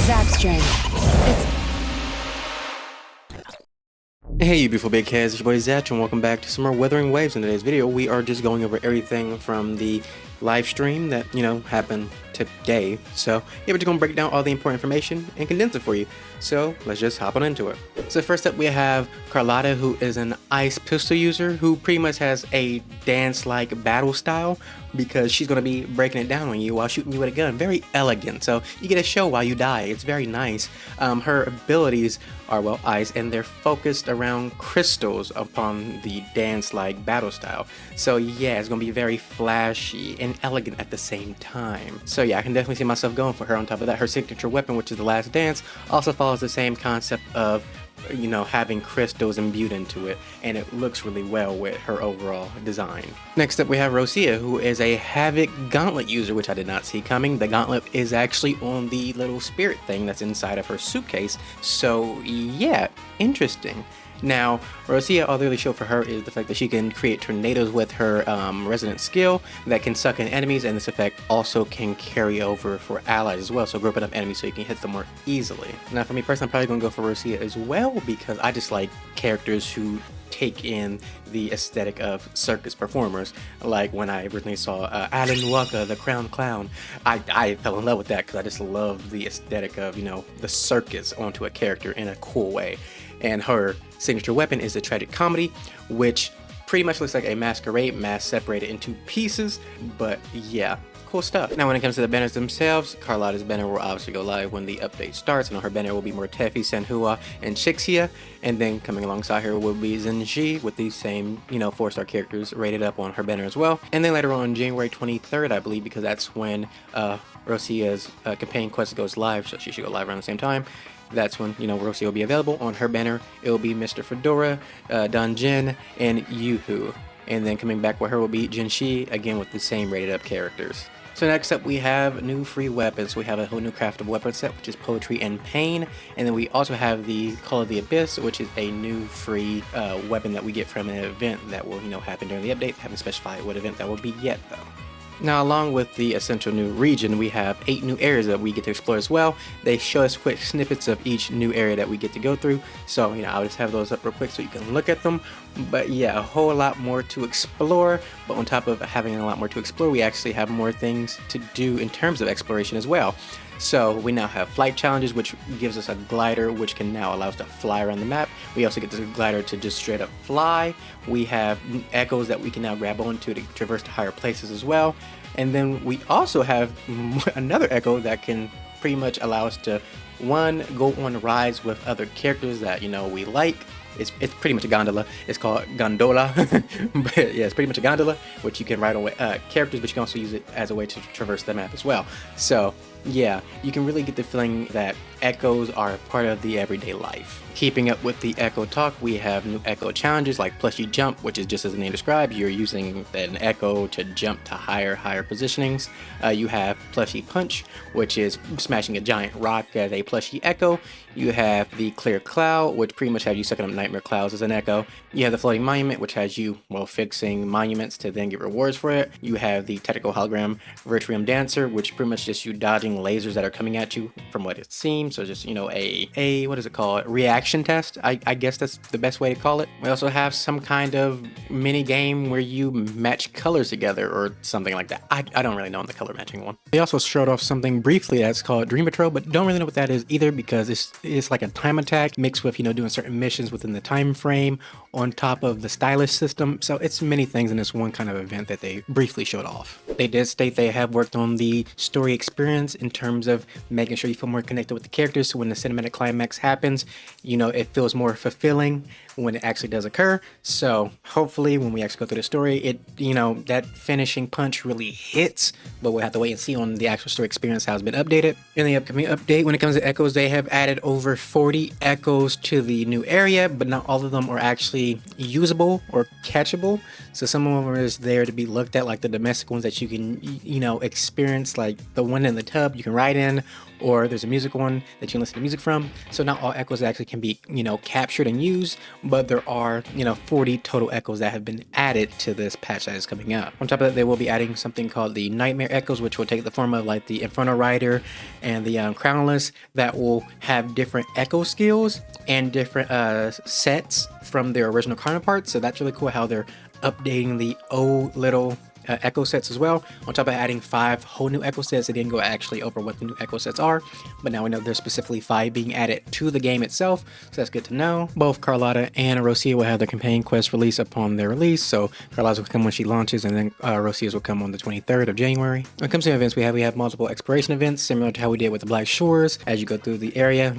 Zapstring. Hey you beautiful big heads, it's your boy Zach and welcome back to some more Wuthering Waves. In today's video we are just going over everything from the live stream that, happened today. So yeah, we're just gonna break down all the important information and condense it for you. So let's just hop on into it. So first up we have Carlotta, who is an ice pistol user who pretty much has a dance-like battle style because she's gonna be breaking it down on you while shooting you with a gun. Very elegant, so you get a show while you die. It's very nice. Her abilities are, well, ice, and they're focused around crystals upon the dance-like battle style. So yeah, it's gonna be very flashy and elegant at the same time. So yeah, I can definitely see myself going for her. On top of that, her signature weapon, which is the Last Dance, also follows the same concept of having crystals imbued into it, and it looks really well with her overall design. Next up we have Rosia, who is a Havoc Gauntlet user, which I did not see coming. The gauntlet is actually on the little spirit thing that's inside of her suitcase, so yeah, interesting. Now, Rosia, all they really show for her is the fact that she can create tornadoes with her resonant skill that can suck in enemies, and this effect also can carry over for allies as well, so group enough enemies so you can hit them more easily. Now for me personally, I'm probably going to go for Rosia as well because I just like characters who take in the aesthetic of circus performers. Like when I originally saw Alan Walker, the Crown Clown, I fell in love with that because I just love the aesthetic of, the circus onto a character in a cool way. And her signature weapon is the Tragic Comedy, which pretty much looks like a masquerade mask separated into pieces, but yeah, cool stuff. Now when it comes to the banners themselves, Carlotta's banner will obviously go live when the update starts, and on her banner will be Mortefi, Sanhua, and Shixia, and then coming alongside her will be Zenji with these same, 4-star characters rated up on her banner as well. And then later on January 23rd, I believe, because that's when Rosia's campaign quest goes live, so she should go live around the same time. That's when, Rosia will be available. On her banner, it will be Mr. Fedora, Don Jin, and Yoo-Hoo. And then coming back with her will be Jinshi, again with the same rated up characters. So next up we have new free weapons. We have a whole new craftable weapon set, which is Poetry and Pain. And then we also have the Call of the Abyss, which is a new free weapon that we get from an event that will, happen during the update. Haven't specified what event that will be yet though. Now, along with the essential new region, we have 8 new areas that we get to explore as well. They show us quick snippets of each new area that we get to go through. So, I'll just have those up real quick so you can look at them. But yeah, a whole lot more to explore. But on top of having a lot more to explore, we actually have more things to do in terms of exploration as well. So we now have flight challenges, which gives us a glider, which can now allow us to fly around the map. We also get the glider to just straight up fly. We have echoes that we can now grab onto to traverse to higher places as well. And then we also have another echo that can pretty much allow us to, one, go on rides with other characters that, we like. It's pretty much a gondola. It's called gondola, but yeah, it's pretty much a gondola, which you can ride on with characters, but you can also use it as a way to traverse the map as well. So yeah, you can really get the feeling that echoes are part of the everyday life. Keeping up with the echo talk, we have new echo challenges like plushie jump, which is just as the name describes, you're using an echo to jump to higher positionings. You have plushie punch, which is smashing a giant rock as a plushie echo. You have the clear cloud, which pretty much has you sucking up nightmare clouds as an echo. You have the floating monument, which has you, well, fixing monuments to then get rewards for it. You have the technical hologram Virtuum dancer, which pretty much just you dodging lasers that are coming at you from what it seems. So just, a what is it called? Reaction test. I guess that's the best way to call it. We also have some kind of mini game where you match colors together or something like that. I don't really know on the color matching one. They also showed off something briefly that's called Dream Patrol, but don't really know what that is either because it's like a time attack mixed with, doing certain missions within the time frame on top of the stylus system. So it's many things in this one kind of event that they briefly showed off. They did state they have worked on the story experience in terms of making sure you feel more connected with the characters, so when the cinematic climax happens, it feels more fulfilling when it actually does occur. So hopefully when we actually go through the story, it that finishing punch really hits, but we'll have to wait and see on the actual story experience how it's been updated. In the upcoming update, when it comes to echoes, they have added over 40 echoes to the new area, but not all of them are actually usable or catchable. So some of them are just there to be looked at, like the domestic ones that you can experience, like the one in the tub you can ride in, or there's a music one that you can listen to music from. So not all echoes actually can be, captured and used, but there are, 40 total echoes that have been added to this patch that is coming out. On top of that, they will be adding something called the Nightmare Echoes, which will take the form of like the Inferno Rider and the Crownless, that will have different echo skills and different sets from their original counterparts. So that's really cool how they're updating the old little echo sets as well, on top of adding 5 whole new echo sets. They didn't go actually over what the new echo sets are, but now we know there's specifically 5 being added to the game itself, so that's good to know. Both Carlotta and Rosia will have their campaign quest release upon their release, so Carlotta's will come when she launches, and then Rosia's will come on the 23rd of January. When it comes to events, we have multiple exploration events, similar to how we did with the Black Shores. As you go through the area,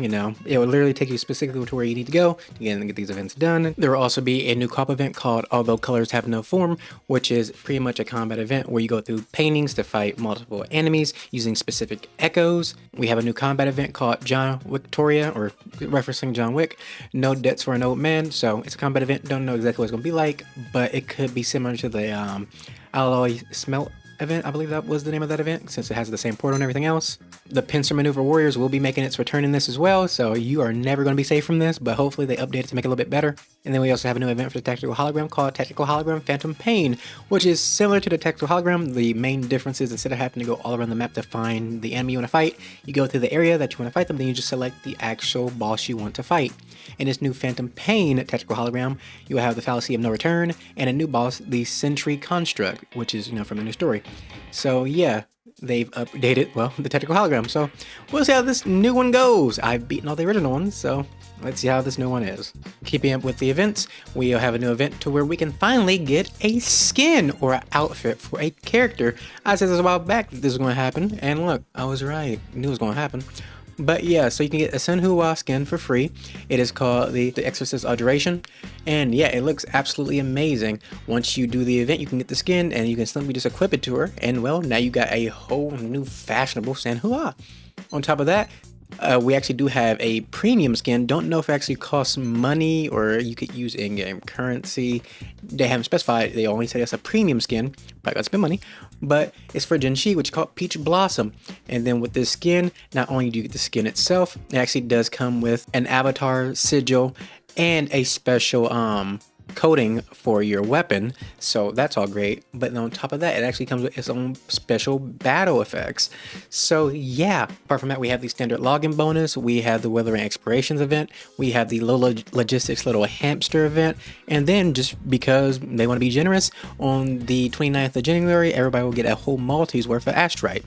it will literally take you specifically to where you need to go to get these events done. There will also be a new co-op event called Although Colors Have No Form, which is pretty much a combat event where you go through paintings to fight multiple enemies using specific echoes. We have a new combat event called John Victoria, or referencing John Wick, No Debts for an Old Man. So it's a combat event, don't know exactly what it's going to be like, but it could be similar to the Alloy Smelt event. I believe that was the name of that event, since it has the same portal and everything else. The Pincer Maneuver Warriors will be making its return in this as well, so you are never going to be safe from this, but hopefully they update it to make it a little bit better. And then we also have a new event for the Tactical Hologram called Tactical Hologram Phantom Pain, which is similar to the Tactical Hologram. The main difference is instead of having to go all around the map to find the enemy you want to fight, you go through the area that you want to fight them, then you just select the actual boss you want to fight. In this new Phantom Pain Tactical Hologram, you will have the Fallacy of No Return, and a new boss, the Sentry Construct, which is, from the new story. So yeah, they've updated, well, the Tactical Hologram. So we'll see how this new one goes. I've beaten all the original ones, so let's see how this new one is. Keeping up with the events, we'll have a new event to where we can finally get a skin or an outfit for a character. I said this a while back that this was going to happen, and look, I was right. I knew it was going to happen. But yeah, so you can get a Senhua skin for free. It is called the Exorcist Adoration, and yeah, it looks absolutely amazing. Once you do the event, you can get the skin, and you can simply just equip it to her, and well, now you got a whole new fashionable Senhua. On top of that, we actually do have a premium skin. Don't know if it actually costs money or you could use in-game currency. They haven't specified. They only said it's a premium skin. Probably gotta spend money. But it's for Jinshi, which is called Peach Blossom. And then with this skin, not only do you get the skin itself, it actually does come with an avatar sigil and a special coating for your weapon, so that's all great. But on top of that, it actually comes with its own special battle effects. So yeah, apart from that, we have the standard login bonus, we have the Wuthering Expirations event, we have the Logistics Little Hamster event, and then just because they want to be generous, on the 29th of January, everybody will get a whole Maltese worth of Astrite.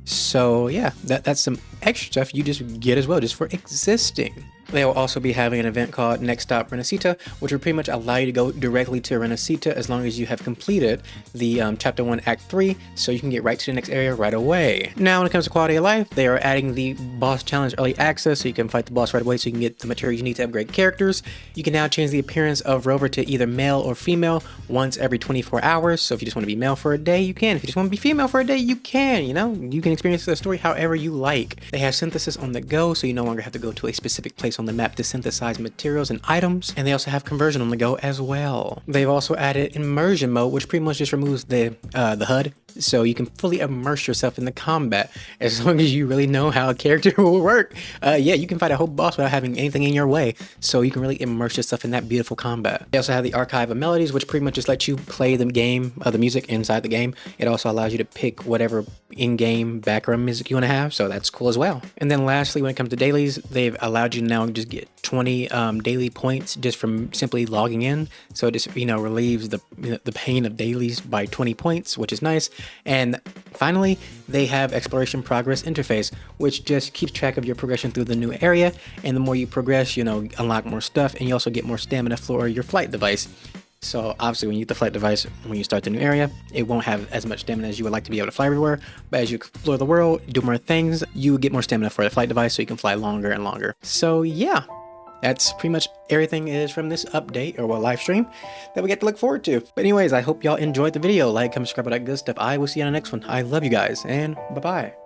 So yeah, that's some extra stuff you just get as well, just for existing. They will also be having an event called Next Stop Rinascita, which will pretty much allow you to go directly to Rinascita as long as you have completed the Chapter 1 Act 3, so you can get right to the next area right away. Now when it comes to quality of life, they are adding the Boss Challenge Early Access, so you can fight the boss right away, so you can get the material you need to upgrade characters. You can now change the appearance of Rover to either male or female once every 24 hours, so if you just want to be male for a day, you can. If you just want to be female for a day, you can, you can experience the story however you like. They have synthesis on the go, so you no longer have to go to a specific place on the map to synthesize materials and items, and they also have conversion on the go as well. They've also added immersion mode, which pretty much just removes the HUD, so you can fully immerse yourself in the combat as long as you really know how a character will work. Yeah, you can fight a whole boss without having anything in your way, so you can really immerse yourself in that beautiful combat. They also have the archive of melodies, which pretty much just lets you play the game, the music inside the game. It also allows you to pick whatever in-game background music you want to have, so that's cool as well. And then lastly, when it comes to dailies, they've allowed you to now just get 20 daily points just from simply logging in, so it just relieves the pain of dailies by 20 points, which is nice. And finally, they have exploration progress interface, which just keeps track of your progression through the new area, and the more you progress, unlock more stuff, and you also get more stamina for your flight device. So obviously when you get the flight device, when you start the new area, it won't have as much stamina as you would like to be able to fly everywhere, but as you explore the world, do more things, you get more stamina for the flight device so you can fly longer and longer. So yeah, that's pretty much everything is from this update, or live stream, that we get to look forward to. But anyways, I hope y'all enjoyed the video. Like, comment, subscribe, all that good stuff. I will see you on the next one. I love you guys, and bye-bye.